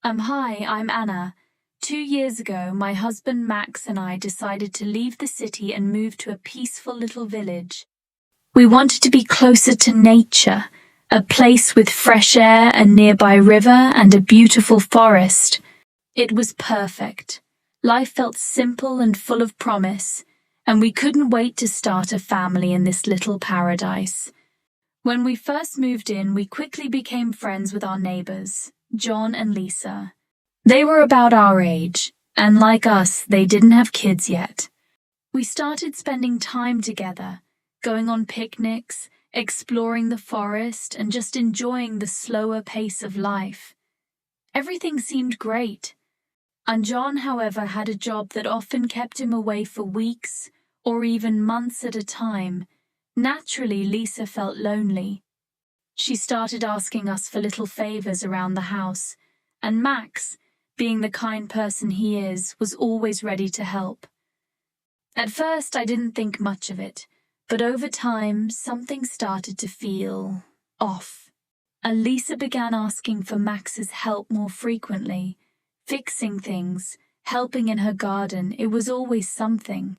Hi, I'm Anna. 2 years ago, my husband Max and I decided to leave the city and move to a peaceful little village. We wanted to be closer to nature, a place with fresh air, a nearby river, and a beautiful forest. It was perfect. Life felt simple and full of promise, and we couldn't wait to start a family in this little paradise. When we first moved in, we quickly became friends with our neighbors, John and Lisa. They were about our age, and like us, they didn't have kids yet. We started spending time together, going on picnics, exploring the forest, and just enjoying the slower pace of life. Everything seemed great. And John, however, had a job that often kept him away for weeks or even months at a time. Naturally, Lisa felt lonely. She started asking us for little favors around the house, and Max, being the kind person he is, was always ready to help. At first, I didn't think much of it, but over time, something started to feel off. And Lisa began asking for Max's help more frequently, fixing things, helping in her garden. It was always something.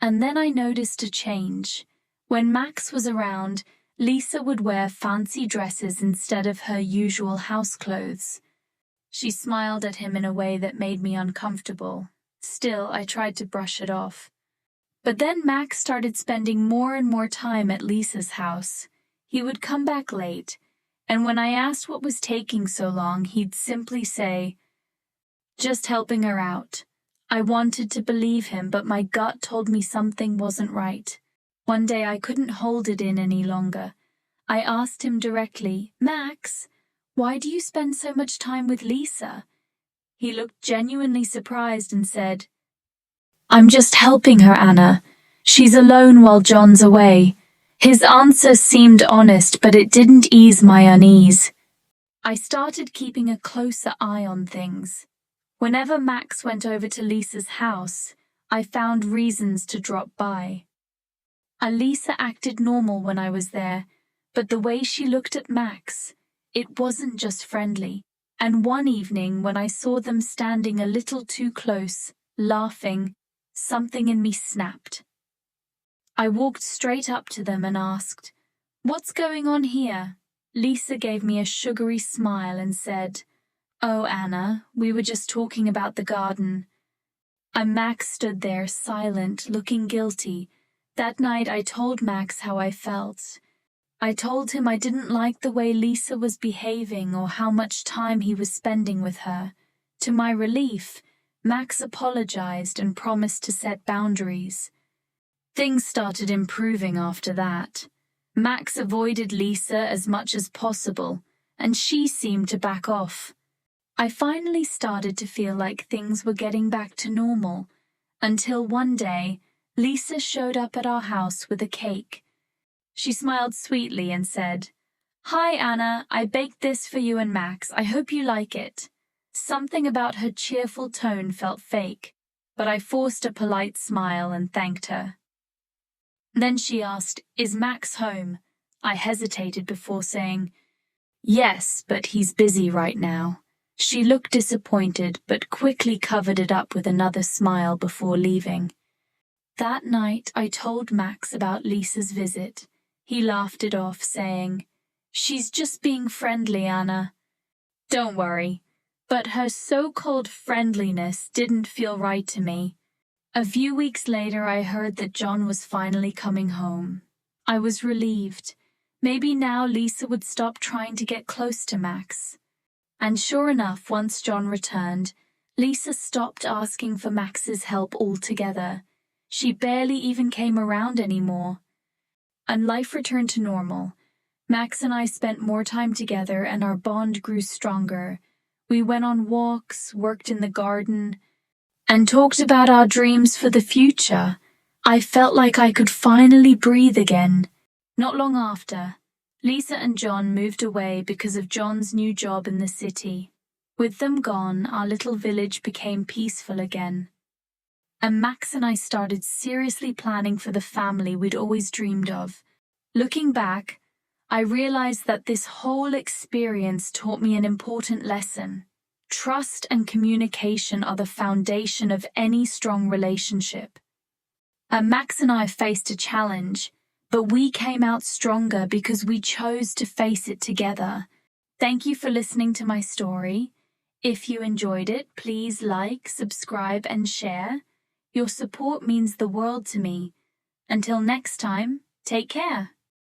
And then I noticed a change. When Max was around, Lisa would wear fancy dresses instead of her usual house clothes. She smiled at him in a way that made me uncomfortable. Still, I tried to brush it off. But then Max started spending more and more time at Lisa's house. He would come back late, and when I asked what was taking so long, he'd simply say, "Just helping her out." I wanted to believe him, but my gut told me something wasn't right. One day I couldn't hold it in any longer. I asked him directly, "Max, why do you spend so much time with Lisa?" He looked genuinely surprised and said, "I'm just helping her, Anna. She's alone while John's away." His answer seemed honest, but it didn't ease my unease. I started keeping a closer eye on things. Whenever Max went over to Lisa's house, I found reasons to drop by. Lisa acted normal when I was there, but the way she looked at Max, it wasn't just friendly. And one evening, when I saw them standing a little too close, laughing, something in me snapped. I walked straight up to them and asked, "What's going on here?" Lisa gave me a sugary smile and said, "Oh, Anna, we were just talking about the garden." Max stood there, silent, looking guilty. That night I told Max how I felt. I told him I didn't like the way Lisa was behaving or how much time he was spending with her. To my relief, Max apologized and promised to set boundaries. Things started improving after that. Max avoided Lisa as much as possible, and she seemed to back off. I finally started to feel like things were getting back to normal, until one day, Lisa showed up at our house with a cake. She smiled sweetly and said, "Hi, Anna, I baked this for you and Max. I hope you like it." Something about her cheerful tone felt fake, but I forced a polite smile and thanked her. Then she asked, "Is Max home?" I hesitated before saying, "Yes, but he's busy right now." She looked disappointed, but quickly covered it up with another smile before leaving. That night, I told Max about Lisa's visit. He laughed it off, saying, "She's just being friendly, Anna." Don't worry, but her so-called friendliness didn't feel right to me. A few weeks later, I heard that John was finally coming home. I was relieved. Maybe now Lisa would stop trying to get close to Max. And sure enough, once John returned, Lisa stopped asking for Max's help altogether. She barely even came around anymore. And life returned to normal. Max and I spent more time together and our bond grew stronger. We went on walks, worked in the garden, and talked about our dreams for the future. I felt like I could finally breathe again. Not long after, Lisa and John moved away because of John's new job in the city. With them gone, our little village became peaceful again. And Max and I started seriously planning for the family we'd always dreamed of. Looking back, I realized that this whole experience taught me an important lesson. Trust and communication are the foundation of any strong relationship. Max and I faced a challenge, but we came out stronger because we chose to face it together. Thank you for listening to my story. If you enjoyed it, please like, subscribe, and share. Your support means the world to me. Until next time, take care.